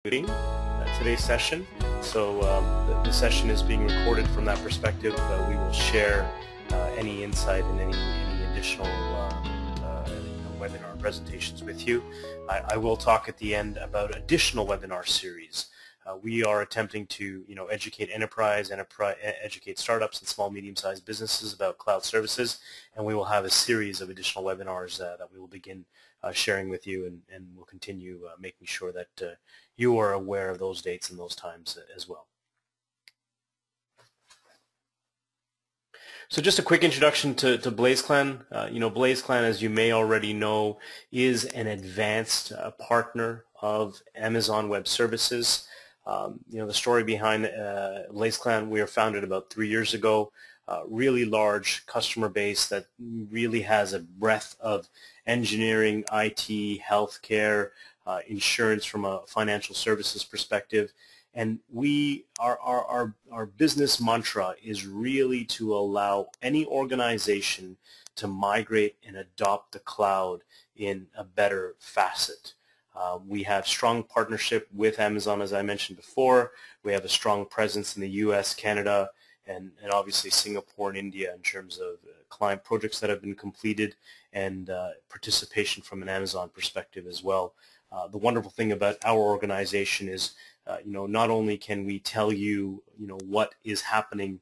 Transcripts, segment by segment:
Today's session. So the session is being recorded from that perspective. We will share any insight and any additional webinar presentations with you. I will talk at the end about additional webinar series. We are attempting to educate enterprise, educate startups and small medium-sized businesses about cloud services, and we will have a series of additional webinars that we will begin sharing with you, and we'll continue making sure that you are aware of those dates and those times as well. So just a quick introduction to BlazeClan. BlazeClan, as you may already know, is an advanced partner of Amazon Web Services. The story behind BlazeClan, we were founded about 3 years ago. Really large customer base that really has a breadth of engineering, IT, healthcare, insurance from a financial services perspective. And our business mantra is really to allow any organization to migrate and adopt the cloud in a better facet. We have strong partnership with Amazon, as I mentioned before. We have a strong presence in the US, Canada, and obviously Singapore and India in terms of client projects that have been completed and participation from an Amazon perspective as well. The wonderful thing about our organization is, not only can we tell you, what is happening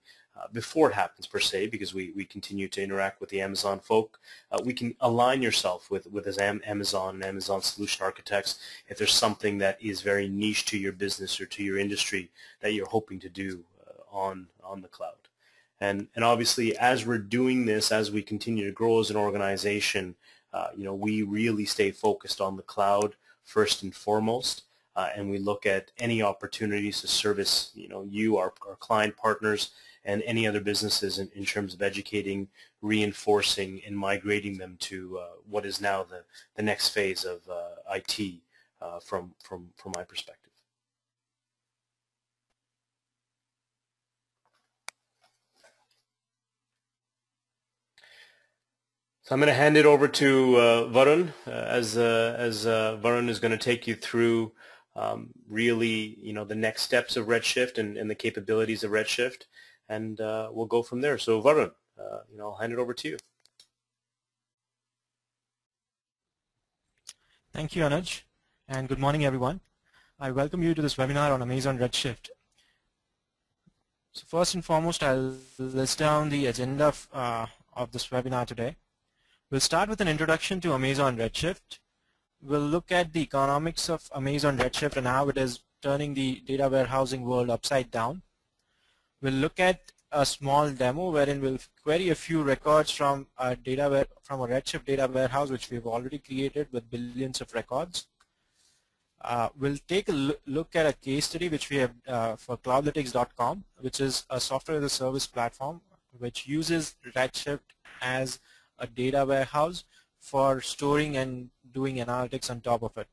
before it happens per se, because we continue to interact with the Amazon folk. We can align yourself with Amazon and Amazon solution architects if there's something that is very niche to your business or to your industry that you're hoping to do on the cloud. And obviously, as we're doing this, as we continue to grow as an organization, we really stay focused on the cloud first and foremost, and we look at any opportunities to service, our client partners, and any other businesses in terms of educating, reinforcing, and migrating them to what is now the next phase of IT from my perspective. So I'm going to hand it over to Varun, as Varun is going to take you through really, the next steps of Redshift and the capabilities of Redshift, and we'll go from there. So Varun, I'll hand it over to you. Thank you, Anuj, and good morning, everyone. I welcome you to this webinar on Amazon Redshift. So first and foremost, I'll list down the agenda of this webinar today. We'll start with an introduction to Amazon Redshift. We'll look at the economics of Amazon Redshift and how it is turning the data warehousing world upside down. We'll look at a small demo wherein we'll query a few records from a Redshift data warehouse, which we've already created with billions of records. We'll take a look at a case study which we have for cloudlytics.com, which is a software as a service platform which uses Redshift as a data warehouse for storing and doing analytics on top of it.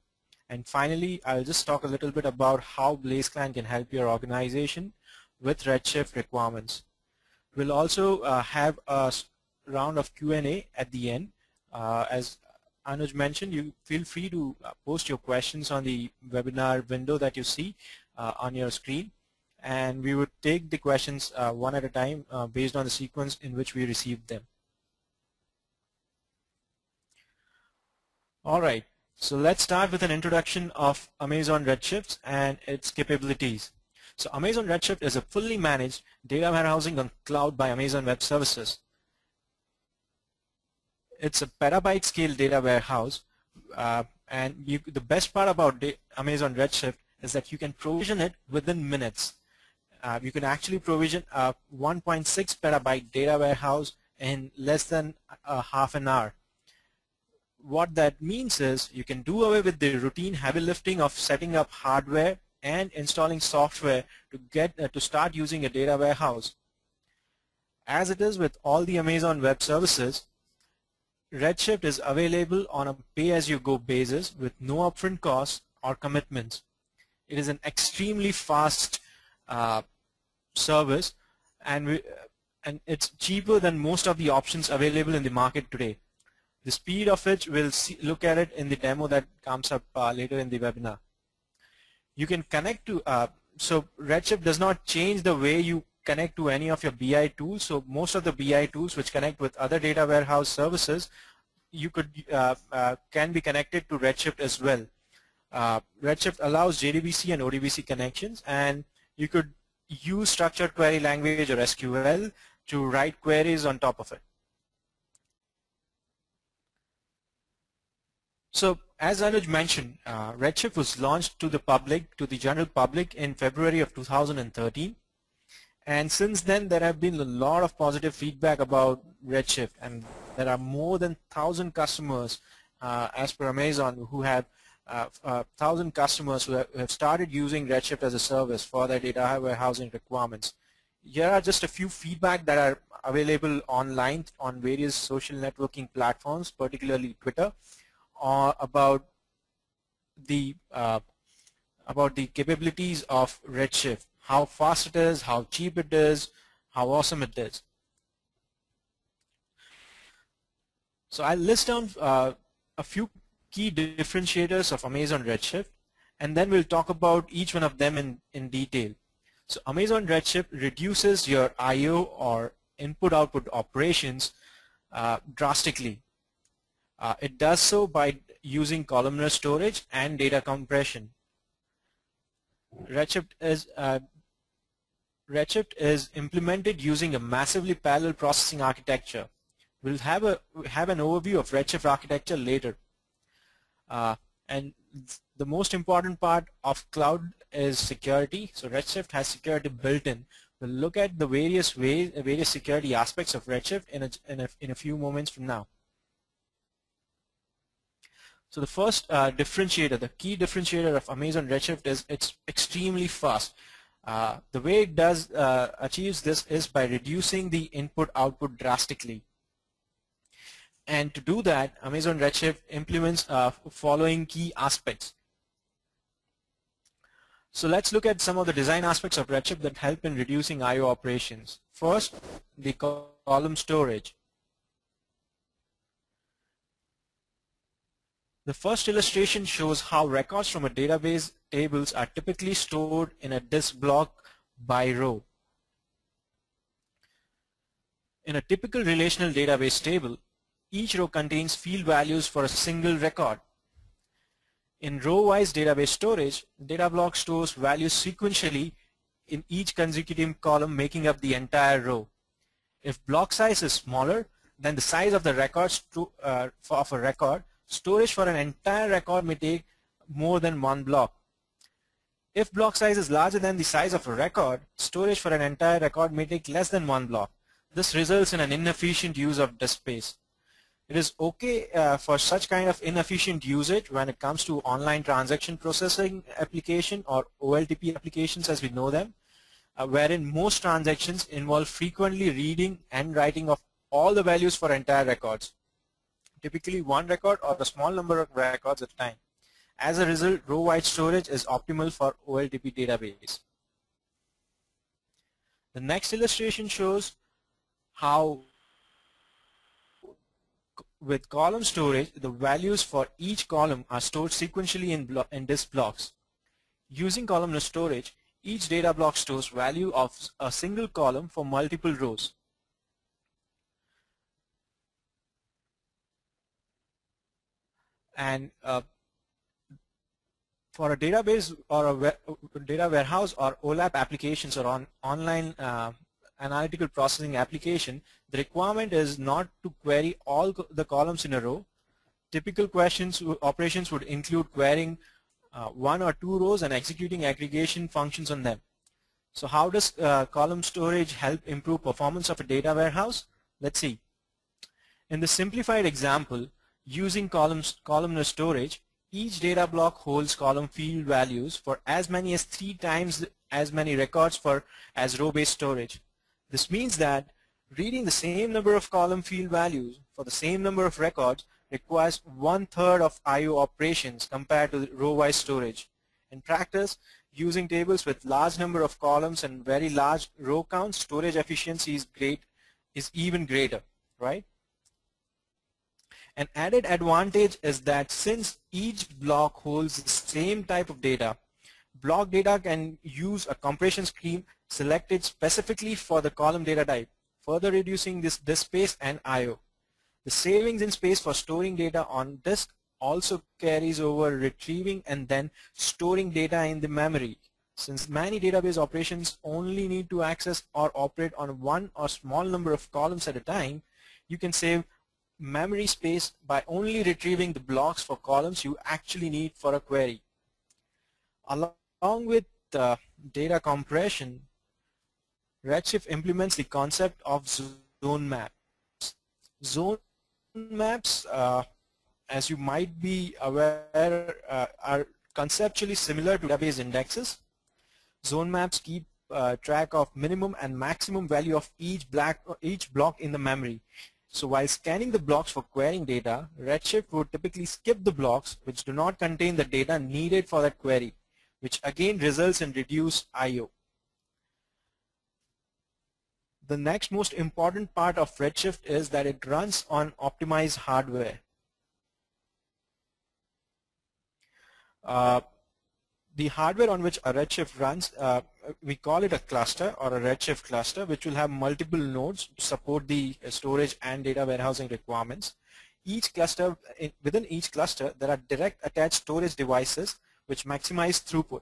And finally, I'll just talk a little bit about how BlazeClan can help your organization with Redshift requirements. We'll also have a round of Q&A at the end. As Anuj mentioned, you feel free to post your questions on the webinar window that you see on your screen, and we would take the questions one at a time based on the sequence in which we received them. All right, so let's start with an introduction of Amazon Redshift and its capabilities. So Amazon Redshift is a fully managed data warehousing on cloud by Amazon Web Services. It's a petabyte scale data warehouse, and the best part about Amazon Redshift is that you can provision it within minutes. You can actually provision a 1.6 petabyte data warehouse in less than half an hour. What that means is you can do away with the routine heavy lifting of setting up hardware and installing software to start using a data warehouse. As it is with all the Amazon Web Services, Redshift is available on a pay-as-you-go basis with no upfront costs or commitments. It is an extremely fast service, and it's cheaper than most of the options available in the market today. The speed of which we'll look at it in the demo that comes up later in the webinar. You can connect to, so Redshift does not change the way you connect to any of your BI tools. So most of the BI tools which connect with other data warehouse services, you could can be connected to Redshift as well. Redshift allows JDBC and ODBC connections, and you could use structured query language or SQL to write queries on top of it. So as Anuj mentioned, Redshift was launched to the public, to the general public in February of 2013. And since then, there have been a lot of positive feedback about Redshift, and there are more than 1,000 customers, as per Amazon, who have 1,000 customers who have started using Redshift as a service for their data warehousing requirements. Here are just a few feedback that are available online on various social networking platforms, particularly Twitter, about the capabilities of Redshift, how fast it is, how cheap it is, how awesome it is. So I'll list down a few key differentiators of Amazon Redshift, and then we'll talk about each one of them in detail. So Amazon Redshift reduces your I/O or input-output operations drastically. It does so by using columnar storage and data compression. Redshift is implemented using a massively parallel processing architecture. We'll have an overview of Redshift architecture later. And the most important part of cloud is security. So Redshift has security built in. We'll look at the various security aspects of Redshift in a few moments from now. So the first differentiator, the key differentiator of Amazon Redshift is it's extremely fast. The way it does achieves this is by reducing the input-output drastically. And to do that, Amazon Redshift implements following key aspects. So let's look at some of the design aspects of Redshift that help in reducing I/O operations. First, the column storage. The first illustration shows how records from a database tables are typically stored in a disk block by row. In a typical relational database table, each row contains field values for a single record. In row-wise database storage, data block stores values sequentially in each consecutive column making up the entire row. If block size is smaller than the size of the records of a record, storage for an entire record may take more than one block. If block size is larger than the size of a record, storage for an entire record may take less than one block. This results in an inefficient use of disk space. It is okay for such kind of inefficient usage when it comes to online transaction processing application or OLTP applications as we know them, wherein most transactions involve frequently reading and writing of all the values for entire records, typically one record or a small number of records at a time. As a result, row-wide storage is optimal for OLTP database. The next illustration shows how with column storage, the values for each column are stored sequentially in disk blocks. Using columnar storage, each data block stores value of a single column for multiple rows. And for a database or a data warehouse or OLAP applications or online analytical processing application, the requirement is not to query all the columns in a row. Typical operations would include querying one or two rows and executing aggregation functions on them. So how does column storage help improve performance of a data warehouse? Let's see. In the simplified example, using columnar storage, each data block holds column field values for as many as 3 times as many records as row-based storage. This means that reading the same number of column field values for the same number of records requires 1/3 of I/O operations compared to row-wise storage. In practice, using tables with large number of columns and very large row counts, storage efficiency is even greater, right? An added advantage is that since each block holds the same type of data, block data can use a compression scheme selected specifically for the column data type, further reducing this disk space and I/O. The savings in space for storing data on disk also carries over retrieving and then storing data in the memory. Since many database operations only need to access or operate on one or small number of columns at a time, you can save memory space by only retrieving the blocks for columns you actually need for a query. Along with data compression, Redshift implements the concept of zone maps. Zone maps, as you might be aware, are conceptually similar to database indexes. Zone maps keep track of minimum and maximum value of each block in the memory. So while scanning the blocks for querying data, Redshift would typically skip the blocks which do not contain the data needed for that query, which again results in reduced I/O. The next most important part of Redshift is that it runs on optimized hardware. The hardware on which a Redshift runs, we call it a cluster or a Redshift cluster, which will have multiple nodes to support the storage and data warehousing requirements. Within each cluster, there are direct attached storage devices which maximize throughput.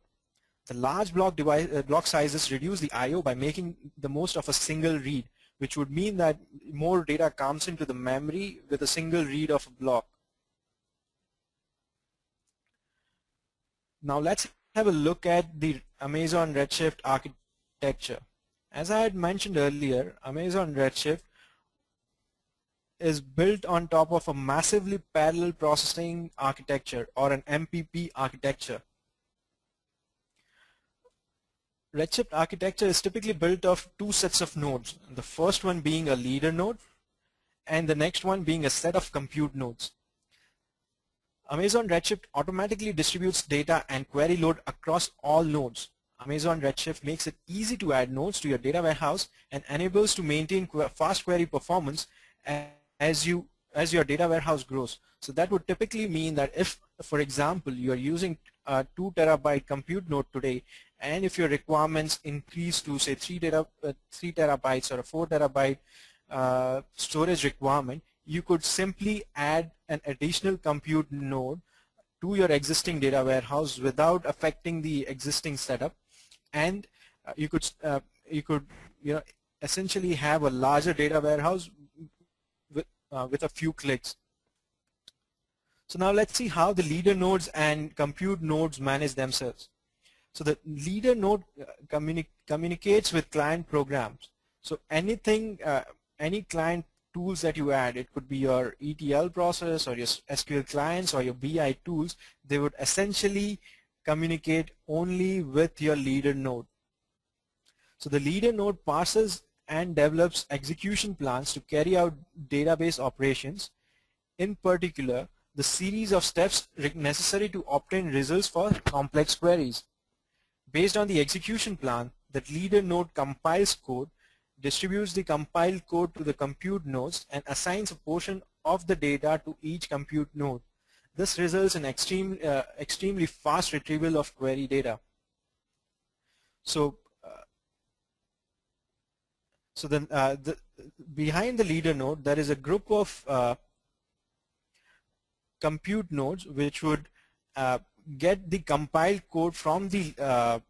The large block sizes reduce the I/O by making the most of a single read, which would mean that more data comes into the memory with a single read of a block. Now let's have a look at the Amazon Redshift architecture. As I had mentioned earlier, Amazon Redshift is built on top of a massively parallel processing architecture, or an MPP architecture. Redshift architecture is typically built of two sets of nodes, the first one being a leader node and the next one being a set of compute nodes. Amazon Redshift automatically distributes data and query load across all nodes. Amazon Redshift makes it easy to add nodes to your data warehouse and enables to maintain fast query performance as your data warehouse grows. So that would typically mean that if, for example, you are using a 2 terabyte compute node today, and if your requirements increase to say 3 terabytes or a 4 terabyte storage requirement, you could simply add an additional compute node to your existing data warehouse without affecting the existing setup, and you could essentially have a larger data warehouse with a few clicks. So now let's see how the leader nodes and compute nodes manage themselves. So the leader node communicates with client programs. So any client tools that you add, it could be your ETL process or your SQL clients or your BI tools, they would essentially communicate only with your leader node. So the leader node parses and develops execution plans to carry out database operations, in particular the series of steps necessary to obtain results for complex queries. Based on the execution plan, the leader node compiles code, distributes the compiled code to the compute nodes, and assigns a portion of the data to each compute node. This results in extremely fast retrieval of query data. So, behind the leader node, there is a group of compute nodes which would get the compiled code from the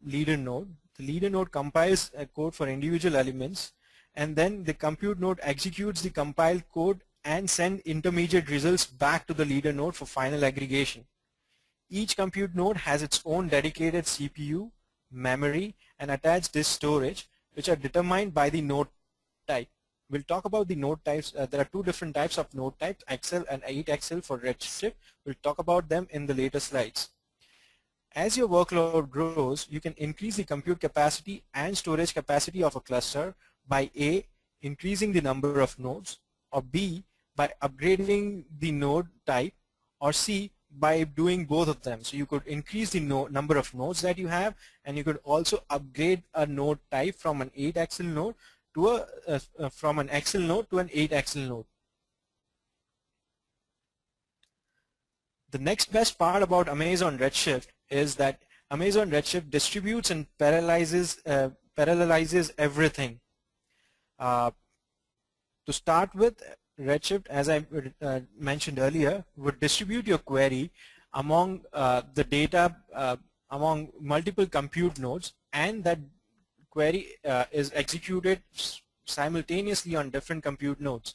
leader node. The leader node compiles a code for individual elements, and then the compute node executes the compiled code and send intermediate results back to the leader node for final aggregation. Each compute node has its own dedicated CPU, memory, and attached disk storage, which are determined by the node type. We'll talk about the node types. There are two different types of node types, XL and 8XL for Redshift. We'll talk about them in the later slides. As your workload grows, you can increase the compute capacity and storage capacity of a cluster by A, increasing the number of nodes, or B, by upgrading the node type, or C, by doing both of them. So you could increase the number of nodes that you have, and you could also upgrade a node type from an 8XL node to from an XL node to an 8XL node. The next best part about Amazon Redshift is that Amazon Redshift distributes and parallelizes everything. To start with, Redshift, as I mentioned earlier, would distribute your query among the data among multiple compute nodes, and that query is executed simultaneously on different compute nodes.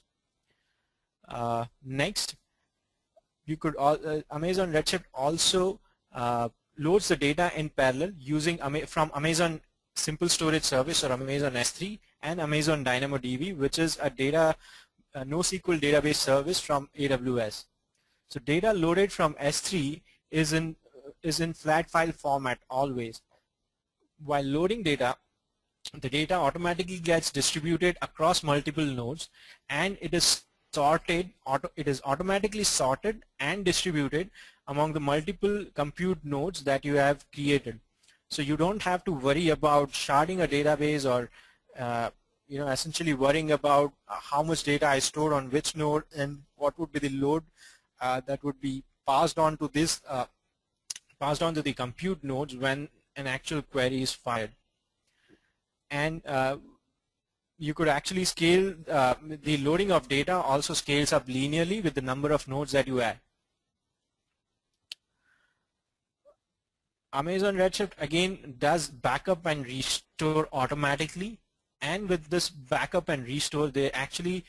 Next, you could Amazon Redshift also loads the data in parallel using from Amazon Simple Storage Service or Amazon S3 and Amazon DynamoDB, which is a NoSQL database service from AWS. So data loaded from S3 is in flat file format always. While loading data, the data automatically gets distributed across multiple nodes, and it is automatically sorted and distributed among the multiple compute nodes that you have created. So you don't have to worry about sharding a database or essentially worrying about how much data I stored on which node and what would be the load that would be passed on to this the compute nodes when an actual query is fired. And you could actually scale the loading of data also scales up linearly with the number of nodes that you add. Amazon Redshift again does backup and restore automatically, and with this backup and restore, they actually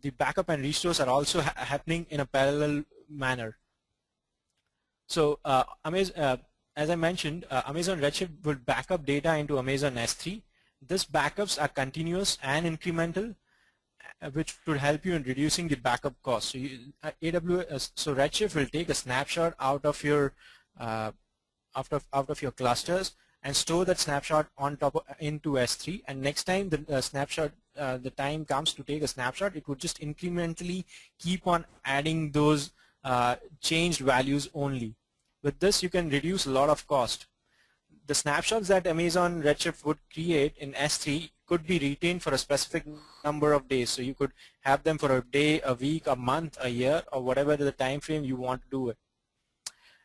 the backup and restores are also happening in a parallel manner. So as I mentioned, Amazon Redshift will back up data into Amazon S3. These backups are continuous and incremental, which would help you in reducing the backup cost. So Redshift will take a snapshot out of your clusters and store that snapshot on top into S3. And next time the time comes to take a snapshot, it would just incrementally keep on adding those changed values only. With this, you can reduce a lot of cost. The snapshots that Amazon Redshift would create in S3 could be retained for a specific number of days. So you could have them for a day, a week, a month, a year, or whatever the time frame you want to do it.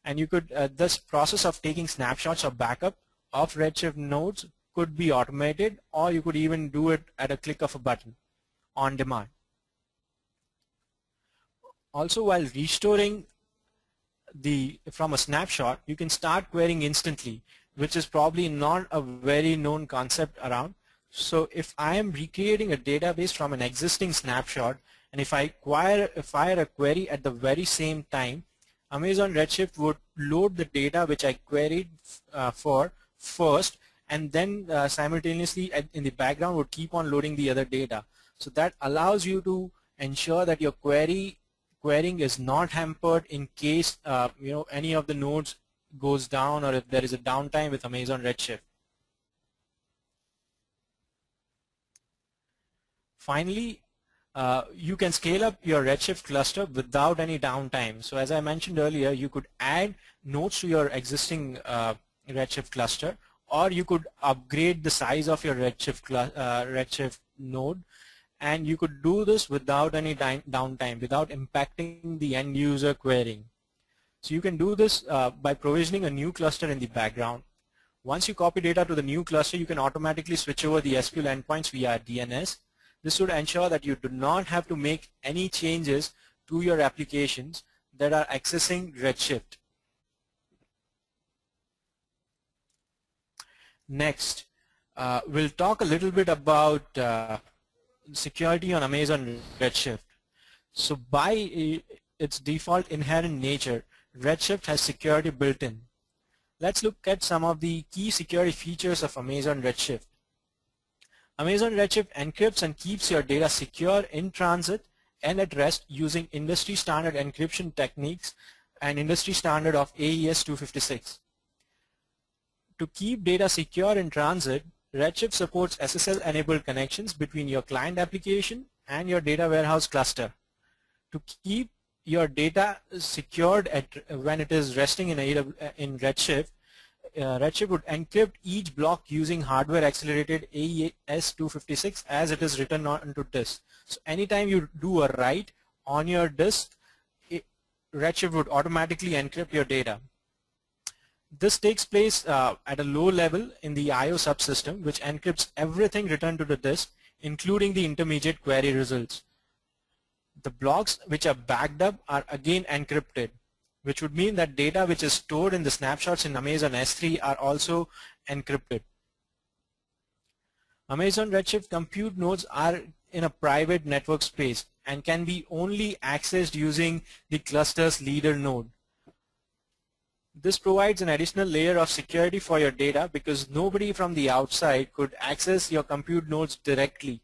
And you could this process of taking snapshots or backup of Redshift nodes could be automated, or you could even do it at a click of a button on demand. Also, while restoring from a snapshot, you can start querying instantly, which is probably not a very known concept around. So if I am recreating a database from an existing snapshot, and if I fire a query at the very same time, Amazon Redshift would load the data which I queried for first, and then simultaneously in the background would keep on loading the other data. So that allows you to ensure that your querying is not hampered in case any of the nodes goes down, or if there is a downtime with Amazon Redshift. Finally, you can scale up your Redshift cluster without any downtime. So as I mentioned earlier, you could add nodes to your existing Redshift cluster, or you could upgrade the size of your Redshift node, and you could do this without any downtime, without impacting the end user querying. So you can do this by provisioning a new cluster in the background. Once you copy data to the new cluster, you can automatically switch over the SQL endpoints via DNS. This would ensure that you do not have to make any changes to your applications that are accessing Redshift. Next, we'll talk a little bit about security on Amazon Redshift. So by its default inherent nature, Redshift has security built in. Let's look at some of the key security features of Amazon Redshift. Amazon Redshift encrypts and keeps your data secure in transit and at rest using industry standard encryption techniques and industry standard of AES 256. To keep data secure in transit, Redshift supports SSL-enabled connections between your client application and your data warehouse cluster. To keep your data secured when it is resting in Redshift, Redshift would encrypt each block using hardware-accelerated AES 256 as it is written onto disk. So anytime you do a write on your disk, Redshift would automatically encrypt your data. This takes place at a low level in the I/O subsystem, which encrypts everything returned to the disk, including the intermediate query results. The blocks which are backed up are again encrypted, which would mean that data which is stored in the snapshots in Amazon S3 are also encrypted. Amazon Redshift compute nodes are in a private network space and can be only accessed using the cluster's leader node. This provides an additional layer of security for your data because nobody from the outside could access your compute nodes directly,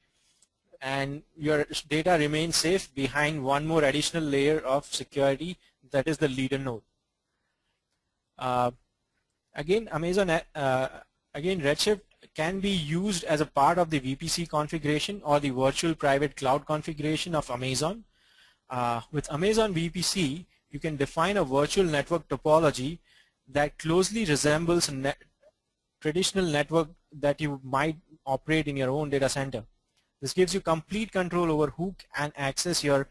and your data remains safe behind one more additional layer of security, that is the leader node. Again, Redshift can be used as a part of the VPC configuration or the virtual private cloud configuration of Amazon. With Amazon VPC, you can define a virtual network topology that closely resembles a traditional network that you might operate in your own data center. This gives you complete control over who can access your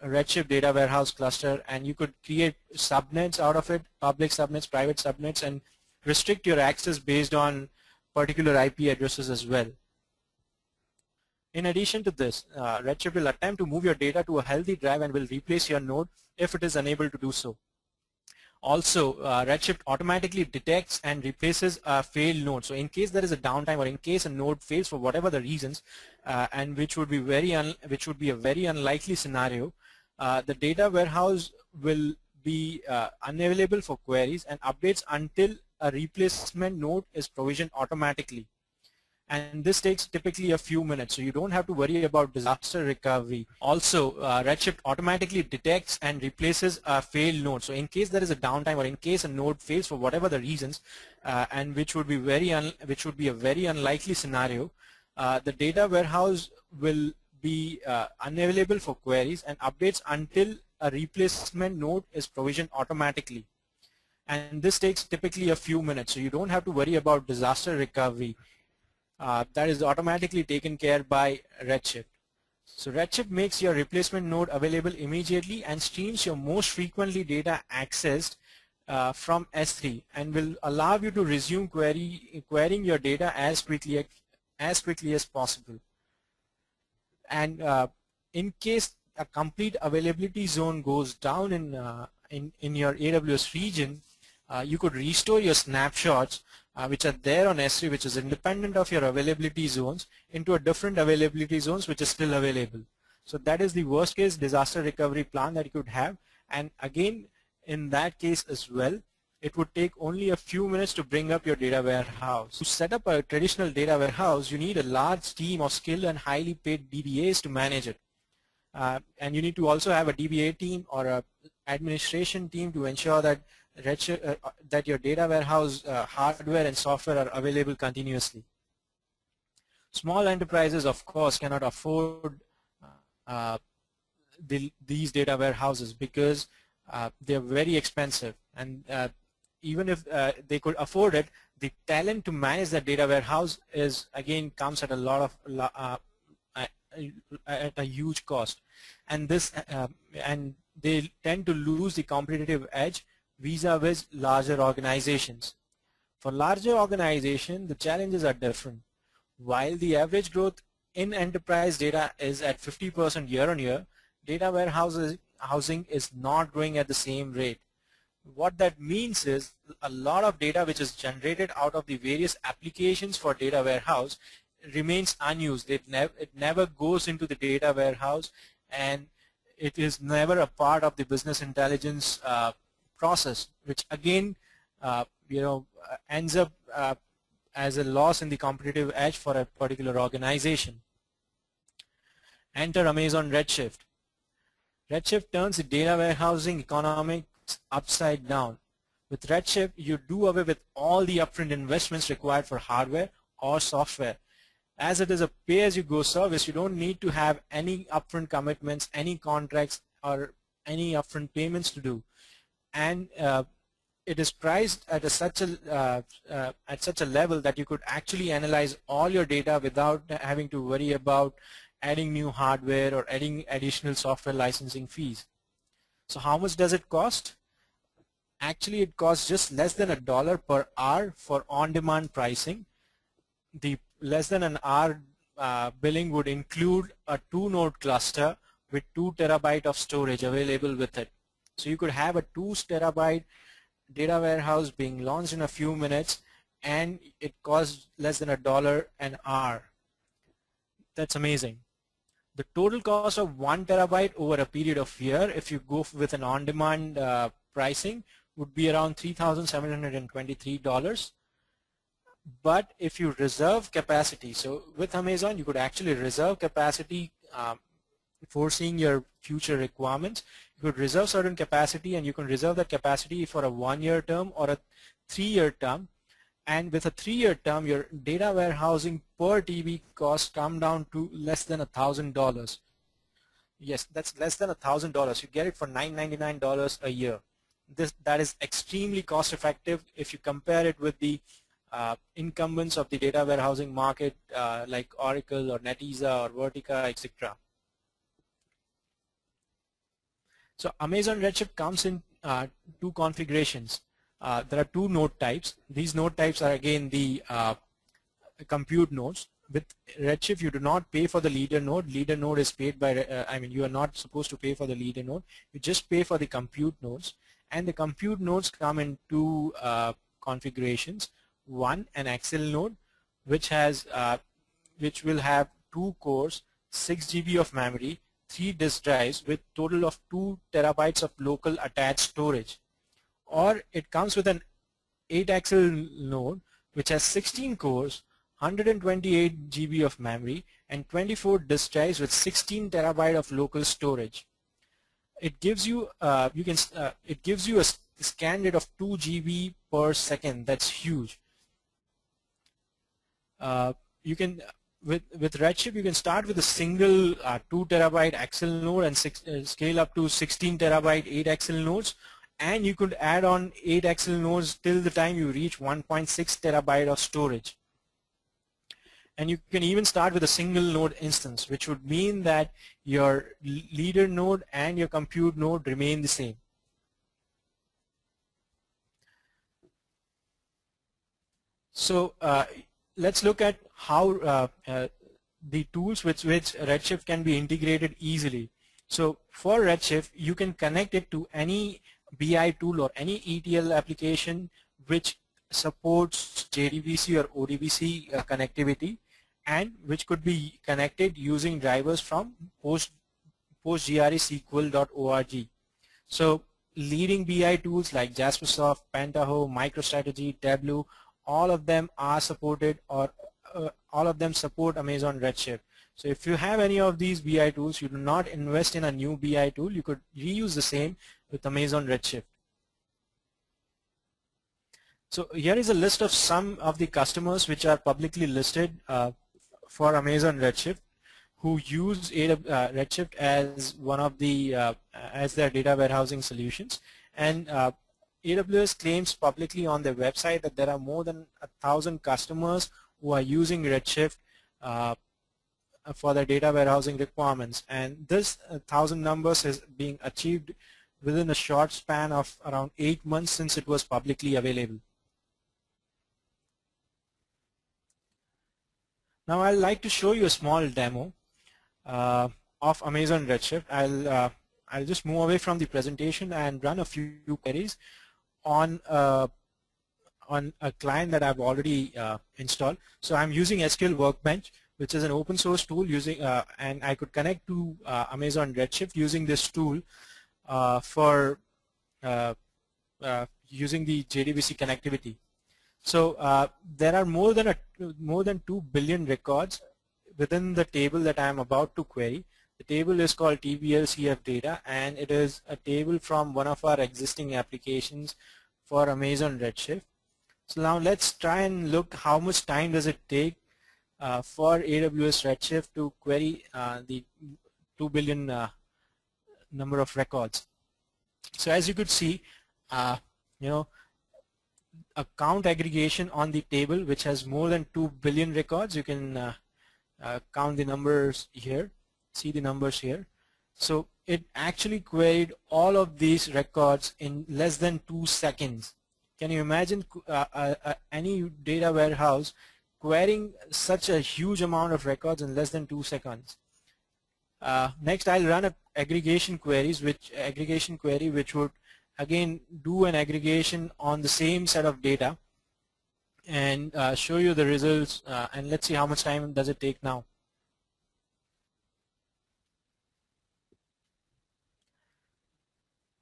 Redshift data warehouse cluster, and you could create subnets out of it, public subnets, private subnets, and restrict your access based on particular IP addresses as well. In addition to this, Redshift will attempt to move your data to a healthy drive and will replace your node if it is unable to do so. Also, Redshift automatically detects and replaces a failed node. So in case there is a downtime or in case a node fails for whatever the reasons, and which would be a very unlikely scenario, the data warehouse will be unavailable for queries and updates until a replacement node is provisioned automatically. And this takes typically a few minutes, so you don't have to worry about disaster recovery. Also, Redshift automatically detects and replaces a failed node. So in case there is a downtime or in case a node fails for whatever the reasons, and which would be a very unlikely scenario, the data warehouse will be unavailable for queries and updates until a replacement node is provisioned automatically. And this takes typically a few minutes, so you don't have to worry about disaster recovery. That is automatically taken care by Redshift. So Redshift makes your replacement node available immediately and streams your most frequently data accessed from S3 and will allow you to resume querying your data as quickly as possible. And in case a complete availability zone goes down in your AWS region, you could restore your snapshots which are there on S3, which is independent of your availability zones, into a different availability zones which is still available. So that is the worst case disaster recovery plan that you could have. And again, in that case as well, it would take only a few minutes to bring up your data warehouse. To set up a traditional data warehouse, you need a large team of skilled and highly paid DBAs to manage it. And you need to also have a DBA team or a administration team to ensure that that your data warehouse hardware and software are available continuously. Small enterprises, of course, cannot afford these data warehouses because they're very expensive, and even if they could afford it, the talent to manage that data warehouse comes at a lot of at a huge cost, and and they tend to lose the competitive edge vis-a-vis larger organizations. For larger organizations, the challenges are different. While the average growth in enterprise data is at 50% year-on-year, data warehousing is not growing at the same rate. What that means is a lot of data which is generated out of the various applications for data warehouse remains unused. It never goes into the data warehouse, and it is never a part of the business intelligence process, which again ends up as a loss in the competitive edge for a particular organization. Enter Amazon Redshift. Redshift turns the data warehousing economics upside down. With Redshift, you do away with all the upfront investments required for hardware or software. As it is a pay-as-you-go service, you don't need to have any upfront commitments, any contracts, or any upfront payments to do. And it is priced at such a level that you could actually analyze all your data without having to worry about adding new hardware or adding additional software licensing fees. So how much does it cost? actually it costs just less than $1 per hour for on-demand pricing. The less than an hour billing would include a 2-node cluster with 2 terabyte of storage available with it. So you could have a 2 terabyte data warehouse being launched in a few minutes, and it costs less than $1 an hour. That's amazing. The total cost of 1 terabyte over a period of year, if you go with an on-demand pricing, would be around $3,723. But if you reserve capacity, so with Amazon you could actually reserve capacity foreseeing your future requirements. You could reserve certain capacity, and you can reserve that capacity for a 1-year term or a 3-year term. And with a 3-year term, your data warehousing per TB costs come down to less than $1,000. Yes, that's less than $1,000. You get it for $999 a year. That is extremely cost effective if you compare it with the incumbents of the data warehousing market like Oracle or Netezza or Vertica, etc. So Amazon Redshift comes in 2 configurations. There are 2 node types. These node types are again the compute nodes. With Redshift, you do not pay for the leader node. Leader node is paid by, you are not supposed to pay for the leader node. You just pay for the compute nodes. And the compute nodes come in 2 configurations. One, an Excel node, which will have 2 cores, 6 GB of memory, 3 disk drives with total of 2 terabytes of local attached storage. Or it comes with an 8-axle node which has 16 cores, 128 GB of memory, and 24 disk drives with 16 terabyte of local storage. It gives you a scan rate of 2 GB per second. That's huge. You can with Redshift, you can start with a single 2 terabyte Excel node and scale up to 16 terabyte 8-axle nodes, and you could add on 8-axle nodes till the time you reach 1.6 terabyte of storage. And you can even start with a single node instance, which would mean that your leader node and your compute node remain the same. So let's look at how the tools with which Redshift can be integrated easily. So for Redshift, you can connect it to any BI tool or any ETL application which supports JDBC or ODBC connectivity, and which could be connected using drivers from postgresql.org. So leading BI tools like Jaspersoft, Pentaho, MicroStrategy, Tableau, all of them are supported, or all of them support Amazon Redshift. So if you have any of these BI tools, you do not invest in a new BI tool. You could reuse the same with Amazon Redshift. So here is a list of some of the customers which are publicly listed for Amazon Redshift, who use Redshift as one of the as their data warehousing solutions. And AWS claims publicly on their website that there are more than 1,000 customers who are using Redshift for their data warehousing requirements, and this 1,000 numbers is being achieved within a short span of around 8 months since it was publicly available. Now I'd like to show you a small demo of Amazon Redshift. I'll just move away from the presentation and run a few queries on a client that I've already installed. So I'm using SQL Workbench, which is an open source tool using, and I could connect to Amazon Redshift using this tool for using the JDBC connectivity. So there are more than 2 billion records within the table that I am about to query. The table is called TBLCF data, and it is a table from one of our existing applications for Amazon Redshift. So now let's try and look how much time does it take for AWS Redshift to query the 2 billion number of records. So as you could see, a count aggregation on the table which has more than 2 billion records. You can count the numbers here, see the numbers here. So it actually queried all of these records in less than 2 seconds. Can you imagine any data warehouse querying such a huge amount of records in less than 2 seconds? Next, I'll run a aggregation query, which would again do an aggregation on the same set of data and show you the results. And let's see how much time does it take now.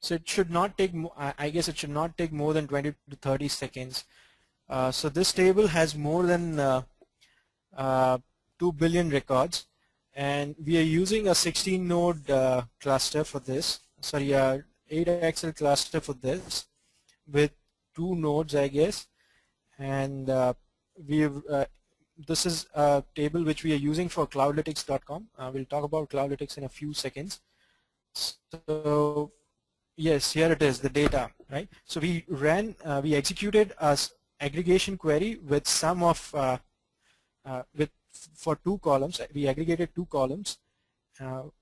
So it should not take, I guess it should not take more than 20 to 30 seconds. So this table has more than 2 billion records, and we are using a 16 node cluster for this, sorry, 8 axle cluster for this with 2 nodes, I guess. And this is a table which we are using for cloudlytics.com. We'll talk about Cloudlytics in a few seconds. So yes, here it is, the data, right? So we executed a aggregation query with sum of for 2 columns. We aggregated 2 columns,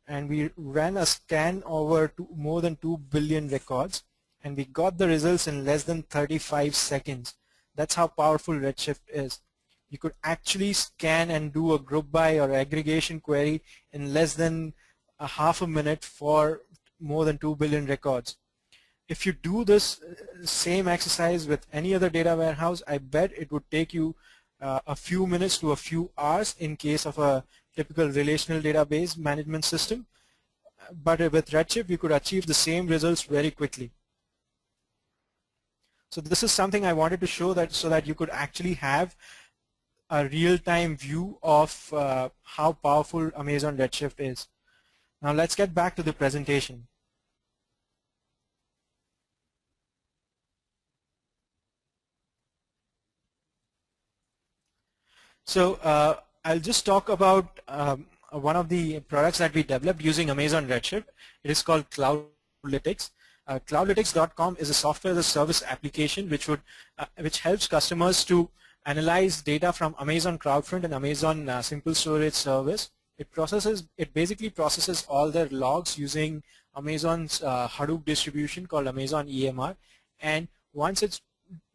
and we ran a scan over more than 2 billion records, and we got the results in less than 35 seconds. That's how powerful Redshift is. You could actually scan and do a group by or aggregation query in less than a half a minute for more than 2 billion records. If you do this same exercise with any other data warehouse, I bet it would take you a few minutes to a few hours in case of a typical relational database management system. But with Redshift, we could achieve the same results very quickly. So this is something I wanted to show, that so that you could actually have a real-time view of how powerful Amazon Redshift is. Now let's get back to the presentation. So I'll just talk about one of the products that we developed using Amazon Redshift. It is called Cloudlytics. Cloudlytics.com is a software as a service application which helps customers to analyze data from Amazon CloudFront and Amazon Simple Storage Service. It basically processes all their logs using Amazon's Hadoop distribution called Amazon EMR, and once it's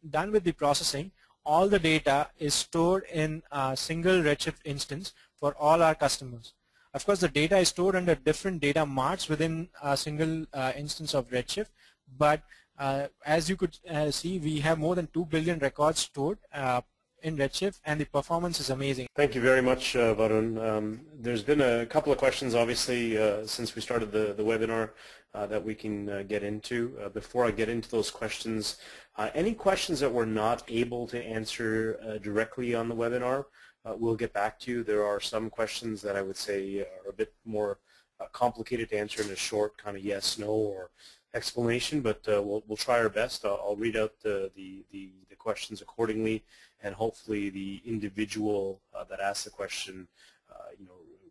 done with the processing, all the data is stored in a single Redshift instance for all our customers. Of course, the data is stored under different data marts within a single instance of Redshift, but as you could see, we have more than 2 billion records stored in Redshift, and the performance is amazing. Thank you very much, Varun. There's been a couple of questions, obviously, since we started the webinar that we can get into. Before I get into those questions, any questions that we're not able to answer directly on the webinar, we'll get back to you. There are some questions that I would say are a bit more complicated to answer in a short kind of yes, no, or explanation, but we'll try our best. I'll read out the questions accordingly, and hopefully the individual that asked the question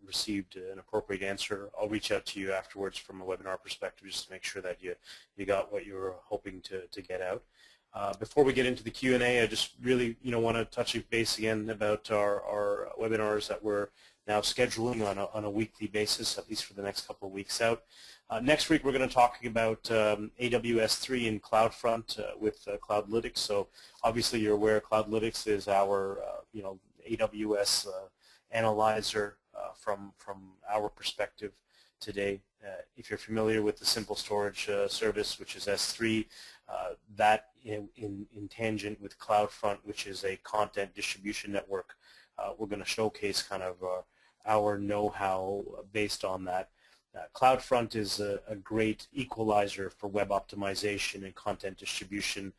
received an appropriate answer. I'll reach out to you afterwards from a webinar perspective just to make sure that you got what you were hoping to get out. Before we get into the Q&A, I just really want to touch base again about our webinars that we're now scheduling on a weekly basis, at least for the next couple of weeks out. Next week we're going to talk about AWS 3 and CloudFront with Cloudlytics. So obviously you're aware Cloudlytics is our AWS analyzer from our perspective today. If you're familiar with the Simple Storage service, which is S3, that in tangent with CloudFront, which is a content distribution network, we're going to showcase kind of our know-how based on that. CloudFront is a great equalizer for web optimization and content distribution.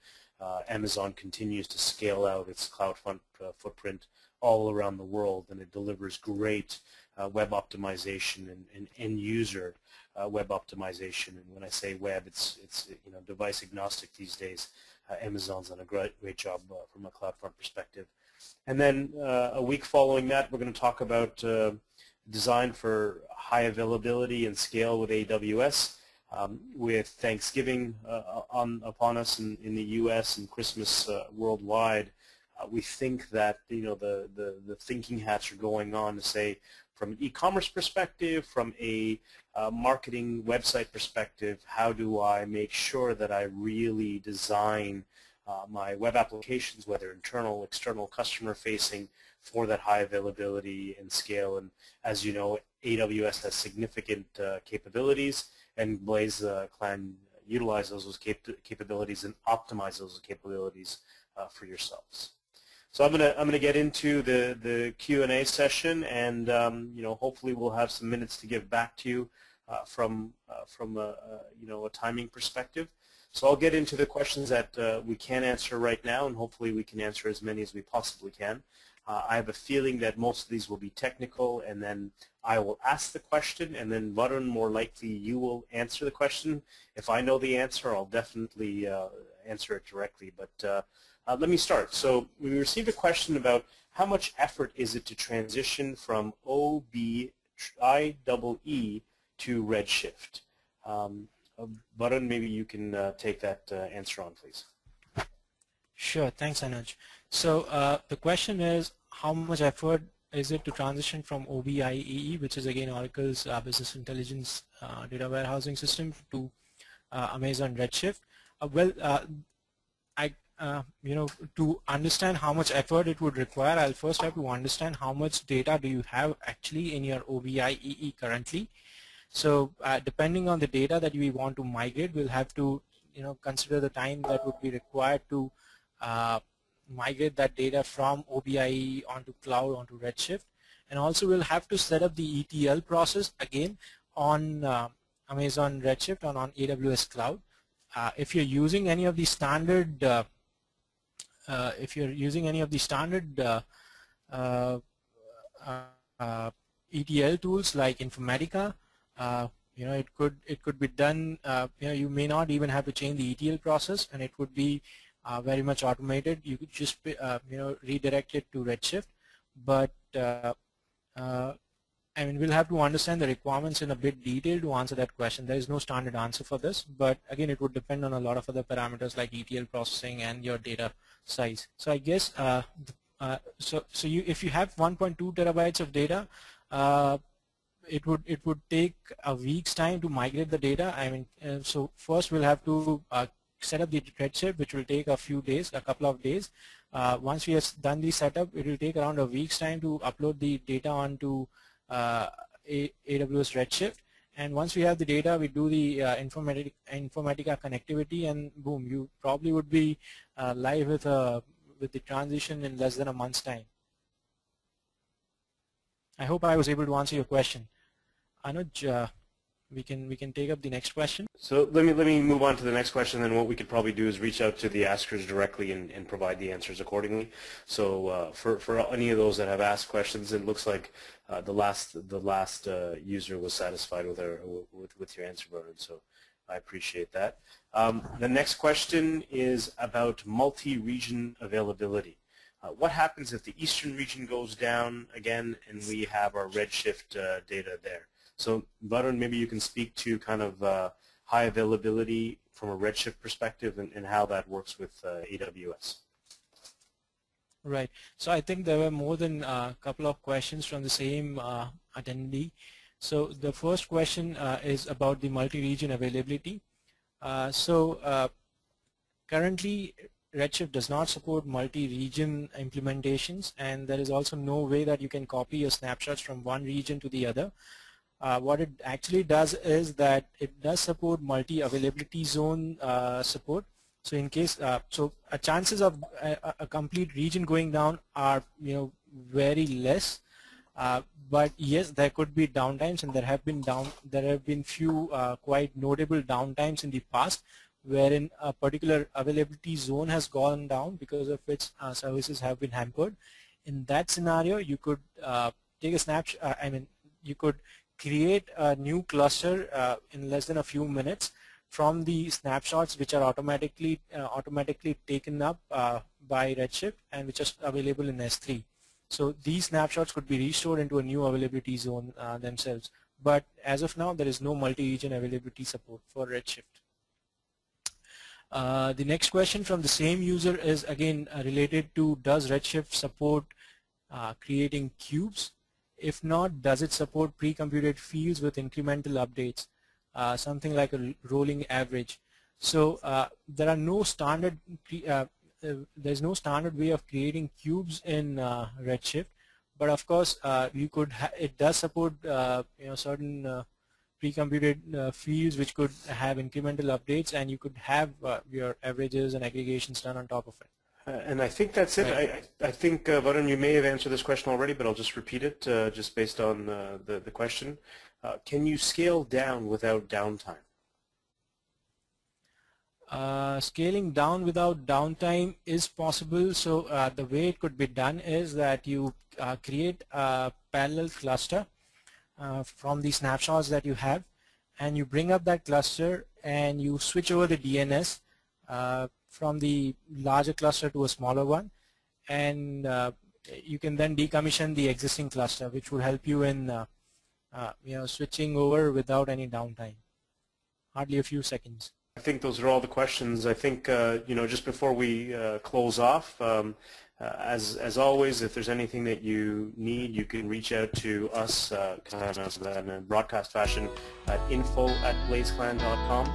Amazon continues to scale out its CloudFront footprint all around the world, and it delivers great web optimization and end-user web optimization. And when I say web, it's device agnostic these days. Amazon's done a great job from a CloudFront perspective. And then a week following that, we're going to talk about design for high availability and scale with AWS. With Thanksgiving upon us in the U.S. and Christmas worldwide, We think that the thinking hats are going on to say, from an e-commerce perspective, from a marketing website perspective, how do I make sure that I really design my web applications, whether internal, external, customer-facing, for that high availability and scale. And as you know, AWS has significant capabilities, and BlazeClan utilize those capabilities and optimize those capabilities for yourselves. So I'm gonna get into the Q&A session, and hopefully we'll have some minutes to give back to you from a timing perspective. So I'll get into the questions that we can answer right now, and hopefully we can answer as many as we possibly can. I have a feeling that most of these will be technical, and then I will ask the question, and then Varun, more likely you will answer the question. If I know the answer, I'll definitely answer it directly. But let me start. So we received a question about how much effort is it to transition from OBIEE to Redshift. Varun, maybe you can take that answer on, please. Sure, thanks, Anuj. So the question is, how much effort is it to transition from OBIEE, which is again Oracle's business intelligence data warehousing system, to Amazon Redshift? To understand how much effort it would require, I'll first have to understand how much data do you have actually in your OBIEE currently. So depending on the data that we want to migrate, we'll have to consider the time that would be required to migrate that data from OBIEE onto cloud, onto Redshift. And also we'll have to set up the ETL process again on Amazon Redshift and on AWS Cloud. If you're using any of the standard ETL tools like Informatica, it could be done. You may not even have to change the ETL process, and it would be very much automated. You could just redirect it to Redshift. But we'll have to understand the requirements in a bit detail to answer that question. There is no standard answer for this, but again, it would depend on a lot of other parameters like ETL processing and your data size. So I guess if you have 1.2 terabytes of data, it would take a week's time to migrate the data. So first we'll have to set up the Redshift, which will take a few days, a couple of days. Once we have done the setup, it will take around a week's time to upload the data onto AWS Redshift. And once we have the data, we do the Informatica connectivity, and boom, you probably would be live with the transition in less than a month's time. I hope I was able to answer your question. Anuj, we can take up the next question. So let me move on to the next question, and what we could probably do is reach out to the askers directly and provide the answers accordingly. So for any of those that have asked questions, it looks like the last user was satisfied with your answer, Varun. So I appreciate that. The next question is about multi-region availability. What happens if the eastern region goes down again and we have our Redshift data there? So Varun, maybe you can speak to kind of high availability from a Redshift perspective and how that works with AWS. Right. So I think there were more than a couple of questions from the same attendee. So the first question is about the multi-region availability. Currently, Redshift does not support multi-region implementations, and there is also no way that you can copy your snapshots from one region to the other. What it actually does is that it does support multi-availability zone support. So in case, chances of a complete region going down are very less. But yes, there could be downtimes, and there have been few quite notable downtimes in the past, wherein a particular availability zone has gone down because of which services have been hampered. In that scenario, you could take a snapshot. You could create a new cluster in less than a few minutes from the snapshots which are automatically taken up by Redshift and which are available in S3. So these snapshots could be restored into a new availability zone themselves. But as of now, there is no multi-region availability support for Redshift. The next question from the same user is again related to, does Redshift support creating cubes? If not, does it support pre-computed fields with incremental updates, something like a rolling average? So there are no standard there's no standard way of creating cubes in Redshift, but of course you could it does support certain pre-computed fields which could have incremental updates, and you could have your averages and aggregations done on top of it. And I think that's it. Right. I think, Varun, you may have answered this question already, but I'll just repeat it just based on the question. Can you scale down without downtime? Scaling down without downtime is possible. So the way it could be done is that you create a parallel cluster from the snapshots that you have, and you bring up that cluster and you switch over the DNS from the larger cluster to a smaller one, and you can then decommission the existing cluster, which will help you in switching over without any downtime. Hardly a few seconds. I think those are all the questions. I think just before we close off, as always, if there's anything that you need, you can reach out to us kind of in a broadcast fashion at info@blazeclan.com.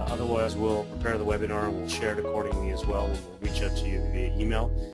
Otherwise, we'll prepare the webinar and we'll share it accordingly as well. We'll reach out to you via email.